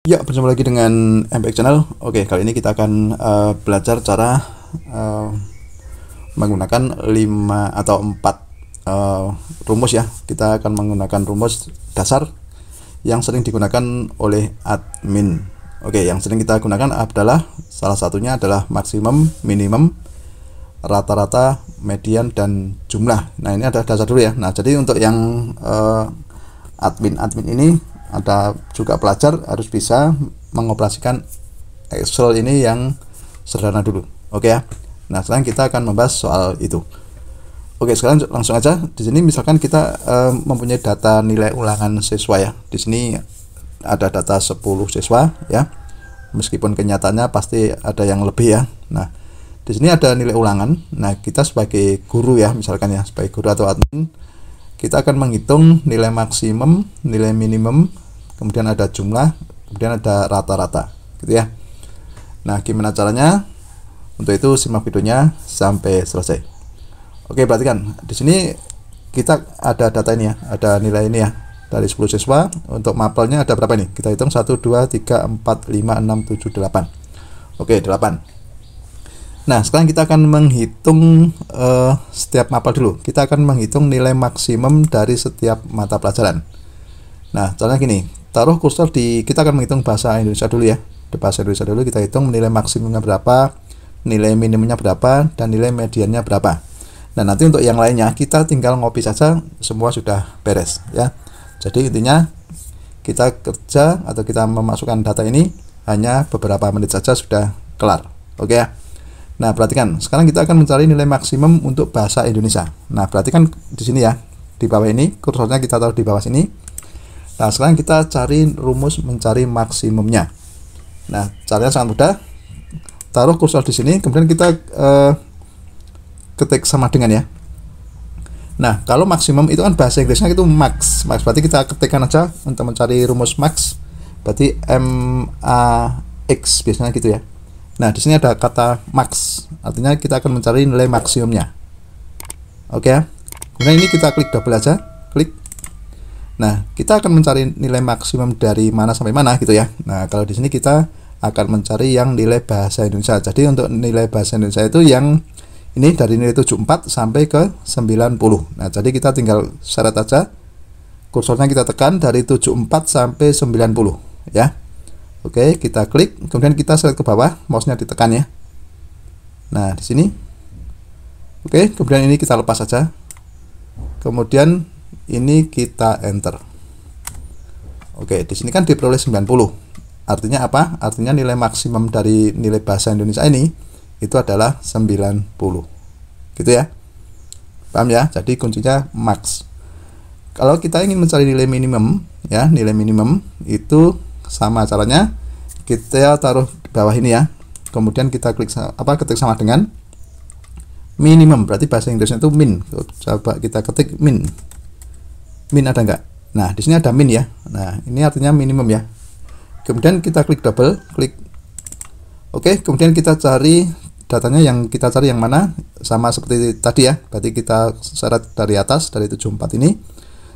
Ya, berjumpa lagi dengan MPX Channel. Oke, kali ini kita akan belajar cara menggunakan 5 atau 4 rumus ya. Kita akan menggunakan rumus dasar yang sering digunakan oleh admin. Oke, yang sering kita gunakan adalah salah satunya adalah maksimum, minimum, rata-rata, median, dan jumlah. Nah, ini ada dasar dulu ya. Nah, jadi untuk yang admin ini ada juga pelajar harus bisa mengoperasikan Excel ini yang sederhana dulu. Oke ya. Nah, sekarang kita akan membahas soal itu. Oke, sekarang langsung aja. Di sini misalkan kita mempunyai data nilai ulangan siswa ya. Di sini ada data 10 siswa ya. Meskipun kenyataannya pasti ada yang lebih ya. Nah, di sini ada nilai ulangan. Nah, kita sebagai guru ya, misalkan ya, sebagai guru atau admin, kita akan menghitung nilai maksimum, nilai minimum, kemudian ada jumlah, kemudian ada rata-rata, gitu ya. Nah, gimana caranya? Untuk itu simak videonya sampai selesai. Oke, perhatikan. Di sini kita ada data ini ya, ada nilai ini ya, dari 10 siswa. Untuk mapelnya ada berapa ini? Kita hitung 1, 2, 3, 4, 5, 6, 7, 8. Oke, 8. Nah, sekarang kita akan menghitung setiap mapel dulu. Kita akan menghitung nilai maksimum dari setiap mata pelajaran. Nah, caranya gini, taruh kursor kita akan menghitung bahasa Indonesia dulu ya. Di bahasa Indonesia dulu kita hitung nilai maksimumnya berapa, nilai minimumnya berapa, dan nilai mediannya berapa. Nah, nanti untuk yang lainnya kita tinggal ngopi saja, semua sudah beres ya. Jadi intinya kita kerja atau kita memasukkan data ini hanya beberapa menit saja sudah kelar. Oke ya. Nah, perhatikan, sekarang kita akan mencari nilai maksimum untuk bahasa Indonesia. Nah, perhatikan di sini ya, di bawah ini, kursornya kita taruh di bawah sini. Nah, sekarang kita cari rumus mencari maksimumnya. Nah, caranya sangat mudah. Taruh kursor di sini, kemudian kita ketik sama dengan ya. Nah, kalau maksimum itu kan bahasa Inggrisnya itu max. Max berarti kita ketikkan aja untuk mencari rumus max. Berarti MAX biasanya gitu ya. Nah, di sini ada kata max, artinya kita akan mencari nilai maksimumnya. Oke ya. Kemudian ini kita klik double aja, klik. Nah, kita akan mencari nilai maksimum dari mana sampai mana gitu ya. Nah, kalau di sini kita akan mencari yang nilai bahasa Indonesia. Jadi untuk nilai bahasa Indonesia itu yang ini dari nilai 74 sampai ke 90. Nah, jadi kita tinggal seret aja. Kursornya kita tekan dari 74 sampai 90 ya. Oke, kita klik, kemudian kita seret ke bawah, mouse-nya ditekan ya. Nah, di sini. Oke, kemudian ini kita lepas saja. Kemudian ini kita enter. Oke, di sini kan diperoleh 90. Artinya apa? Artinya nilai maksimum dari nilai bahasa Indonesia ini itu adalah 90. Gitu ya. Paham ya? Jadi kuncinya max. Kalau kita ingin mencari nilai minimum ya, nilai minimum itu sama caranya, kita taruh di bawah ini ya, kemudian kita klik ketik sama dengan minimum, berarti bahasa Inggrisnya itu min. Coba kita ketik min ada enggak? Nah, di sini ada min ya. Nah, ini artinya minimum ya. Kemudian kita klik double, klik oke, kemudian kita cari datanya, yang kita cari yang mana, sama seperti tadi ya, berarti kita seret dari atas, dari 74 ini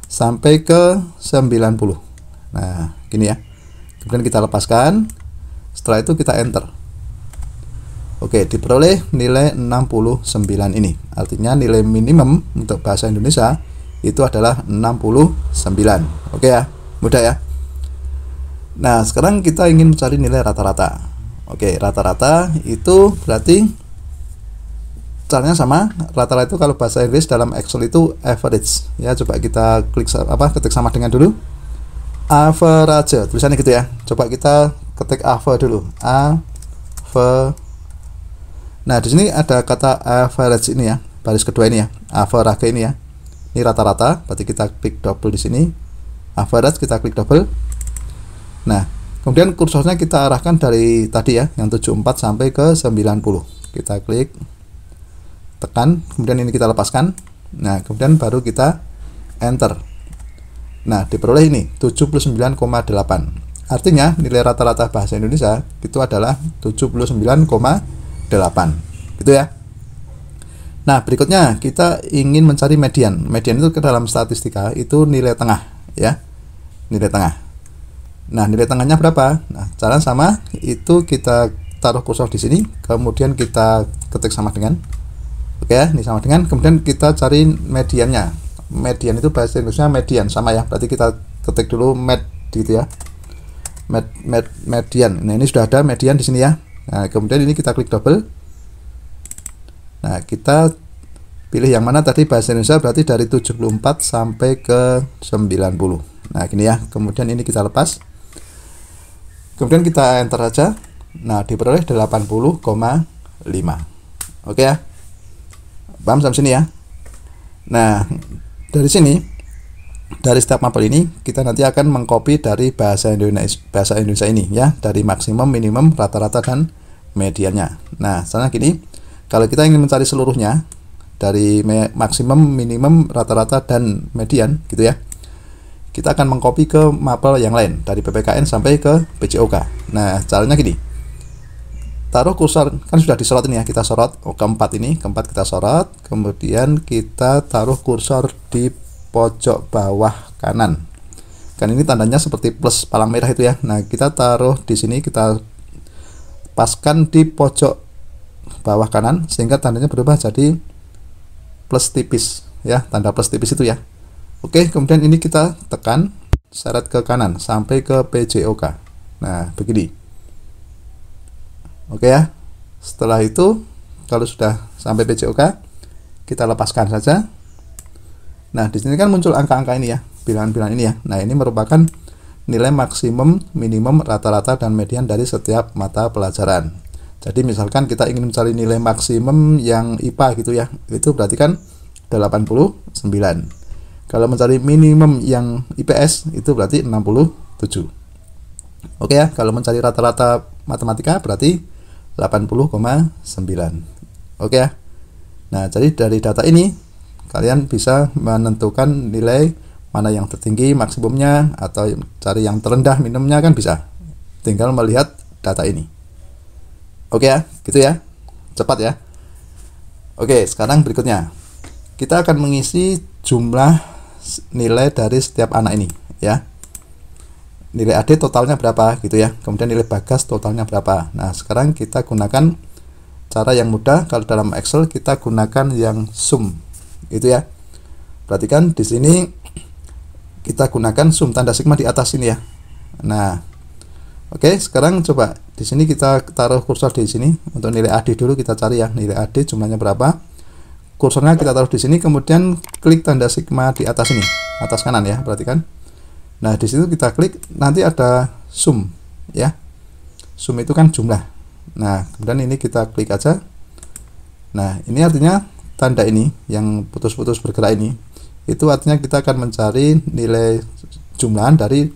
sampai ke 90. Nah, gini ya. Kemudian kita lepaskan. Setelah itu kita enter. Oke, diperoleh nilai 69 ini. Artinya nilai minimum untuk bahasa Indonesia itu adalah 69. Oke ya, mudah ya. Nah, sekarang kita ingin mencari nilai rata-rata. Oke, rata-rata itu berarti caranya sama. Rata-rata itu kalau bahasa Inggris dalam Excel itu average. Ya, coba kita klik ketik sama dengan dulu. Average, tulisannya gitu ya. Coba kita ketik aver dulu. Nah, di sini ada kata average ini ya, baris kedua ini ya, average ini ya. Ini rata-rata, berarti kita klik double di sini. Average kita klik double. Nah, kemudian kursornya kita arahkan dari tadi ya, yang 74 sampai ke 90. Kita klik, tekan, kemudian ini kita lepaskan. Nah, kemudian baru kita enter. Nah, diperoleh ini 79,8. Artinya nilai rata-rata bahasa Indonesia itu adalah 79,8. Gitu ya. Nah, berikutnya kita ingin mencari median. Median itu ke dalam statistika itu nilai tengah ya. Nilai tengah. Nah, nilai tengahnya berapa? Nah, cara sama itu kita taruh kursor di sini, kemudian kita ketik sama dengan, oke ya, ini sama dengan, kemudian kita cari mediannya. Median itu bahasa Inggrisnya median, sama ya, berarti kita ketik dulu med gitu ya, median. Nah, ini sudah ada median di sini ya. Nah, kemudian ini kita klik double. Nah, kita pilih yang mana tadi bahasa Indonesia, berarti dari 74 sampai ke 90. Nah, gini ya, kemudian ini kita lepas, kemudian kita enter aja. Nah, diperoleh 80,5. Oke ya, paham sampai sini ya. Nah, dari sini, dari setiap mapel ini kita nanti akan mengcopy dari bahasa Indonesia ini ya, dari maksimum, minimum, rata-rata, dan mediannya. Nah, misalnya gini, kalau kita ingin mencari seluruhnya dari maksimum, minimum, rata-rata, dan median gitu ya, kita akan mengcopy ke mapel yang lain dari PPKN sampai ke PJOK. Nah, caranya gini, taruh kursor, kan sudah disorot ini ya, kita sorot keempat ini, keempat kita sorot, kemudian kita taruh kursor di pojok bawah kanan. Kan ini tandanya seperti plus palang merah itu ya. Nah, kita taruh di sini, kita paskan di pojok bawah kanan sehingga tandanya berubah jadi plus tipis ya, tanda plus tipis itu ya. Oke, kemudian ini kita tekan seret ke kanan sampai ke PJOK. Nah, begini. Oke ya. Setelah itu, kalau sudah sampai PJOK, kita lepaskan saja. Nah, di sini kan muncul angka-angka ini ya, bilangan-bilangan ini ya. Nah, ini merupakan nilai maksimum, minimum, rata-rata, dan median dari setiap mata pelajaran. Jadi misalkan kita ingin mencari nilai maksimum yang IPA gitu ya, itu berarti kan 89. Kalau mencari minimum yang IPS itu berarti 67. Oke ya, kalau mencari rata-rata matematika berarti 80,9. Oke ya. Nah, jadi dari data ini kalian bisa menentukan nilai mana yang tertinggi maksimumnya, atau cari yang terendah minimumnya, kan bisa. Tinggal melihat data ini. Oke ya, gitu ya. Cepat ya. Oke, sekarang berikutnya kita akan mengisi jumlah nilai dari setiap anak ini ya. Nilai AD totalnya berapa gitu ya, kemudian nilai Bagas totalnya berapa. Nah, sekarang kita gunakan cara yang mudah. Kalau dalam Excel kita gunakan yang sum itu ya. Perhatikan di sini kita gunakan sum tanda sigma di atas ini ya. Nah, oke, sekarang coba di sini kita taruh kursor di sini. Untuk nilai AD dulu kita cari ya, nilai AD jumlahnya berapa. Kursornya kita taruh di sini, kemudian klik tanda sigma di atas ini, atas kanan ya, perhatikan. Nah, di situ kita klik, nanti ada sum ya. Sum itu kan jumlah. Nah, kemudian ini kita klik aja. Nah, ini artinya tanda ini yang putus-putus bergerak ini, itu artinya kita akan mencari nilai jumlahan dari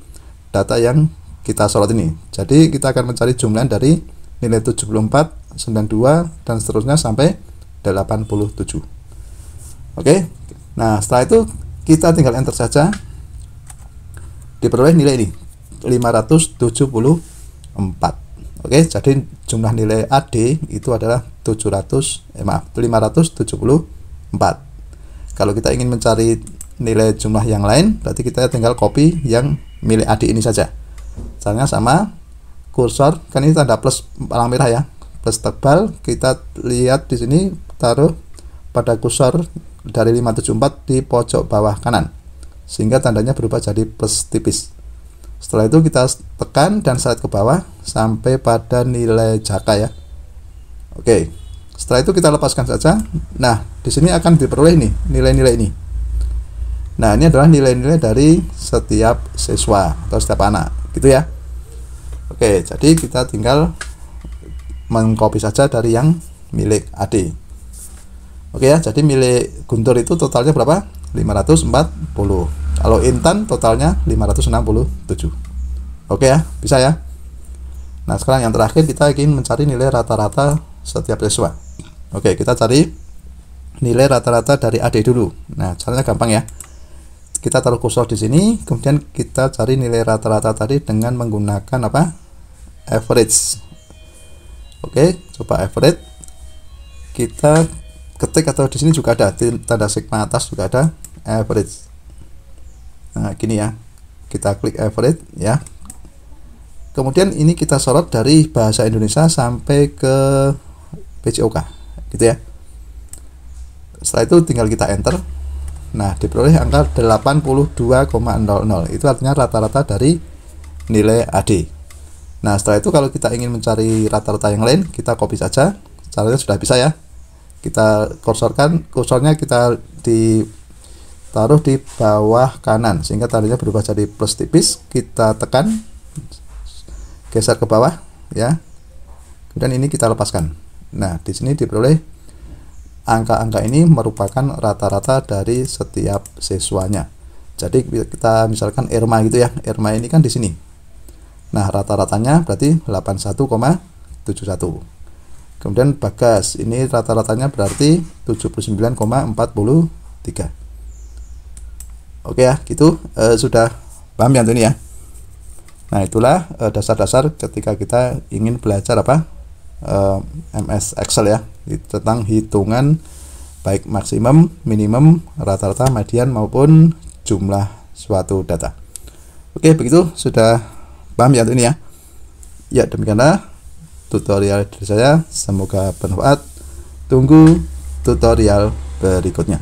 data yang kita sorot ini. Jadi kita akan mencari jumlahan dari nilai 74, 92, dan seterusnya sampai 87. Oke. Nah, setelah itu kita tinggal enter saja. Diperoleh nilai ini 574. Oke, jadi jumlah nilai AD itu adalah 574. Kalau kita ingin mencari nilai jumlah yang lain, berarti kita tinggal copy yang milik AD ini saja. Caranya sama, kursor kan ini tanda plus palang merah ya, plus tebal. Kita lihat di sini, taruh pada kursor dari 574 di pojok bawah kanan, sehingga tandanya berubah jadi plus tipis. Setelah itu kita tekan dan seret ke bawah sampai pada nilai jaka ya. Oke, setelah itu kita lepaskan saja. Nah, di sini akan diperoleh nih nilai-nilai ini. Nah, ini adalah nilai-nilai dari setiap siswa atau setiap anak gitu ya. Oke, jadi kita tinggal mengcopy saja dari yang milik AD. Oke ya, jadi milik Guntur itu totalnya berapa? 540. Kalau Intan totalnya 567. Oke ya, bisa ya. Nah, sekarang yang terakhir kita ingin mencari nilai rata-rata setiap siswa. Oke, kita cari nilai rata-rata dari AD dulu. Nah, caranya gampang ya. Kita taruh kursor di sini, kemudian kita cari nilai rata-rata tadi dengan menggunakan apa? Average. Oke, coba average. Kita ketik, atau di sini juga ada tanda sigma atas juga ada average. Nah, gini ya, kita klik average ya. kemudian ini kita sorot dari bahasa Indonesia sampai ke PJOK gitu ya. Setelah itu tinggal kita enter. Nah, diperoleh angka 82,00. Itu artinya rata-rata dari nilai AD. Nah, setelah itu kalau kita ingin mencari rata-rata yang lain, kita copy saja. Caranya sudah bisa ya. Kita kursornya kita ditaruh di bawah kanan sehingga tandanya berubah jadi plus tipis. Kita tekan, geser ke bawah ya. Kemudian ini kita lepaskan. Nah, di sini diperoleh angka-angka ini merupakan rata-rata dari setiap siswanya. Jadi kita misalkan Irma gitu ya. Irma ini kan di sini. Nah, rata-ratanya berarti 81,71. Kemudian Bagas ini rata-ratanya berarti 79,43. Oke ya, gitu sudah paham ya ini ya. Nah, itulah dasar-dasar ketika kita ingin belajar apa? MS Excel ya, tentang hitungan baik maksimum, minimum, rata-rata, median maupun jumlah suatu data. Oke, begitu sudah paham ya ini ya. Ya, demikianlah tutorial dari saya, semoga bermanfaat. Tunggu tutorial berikutnya.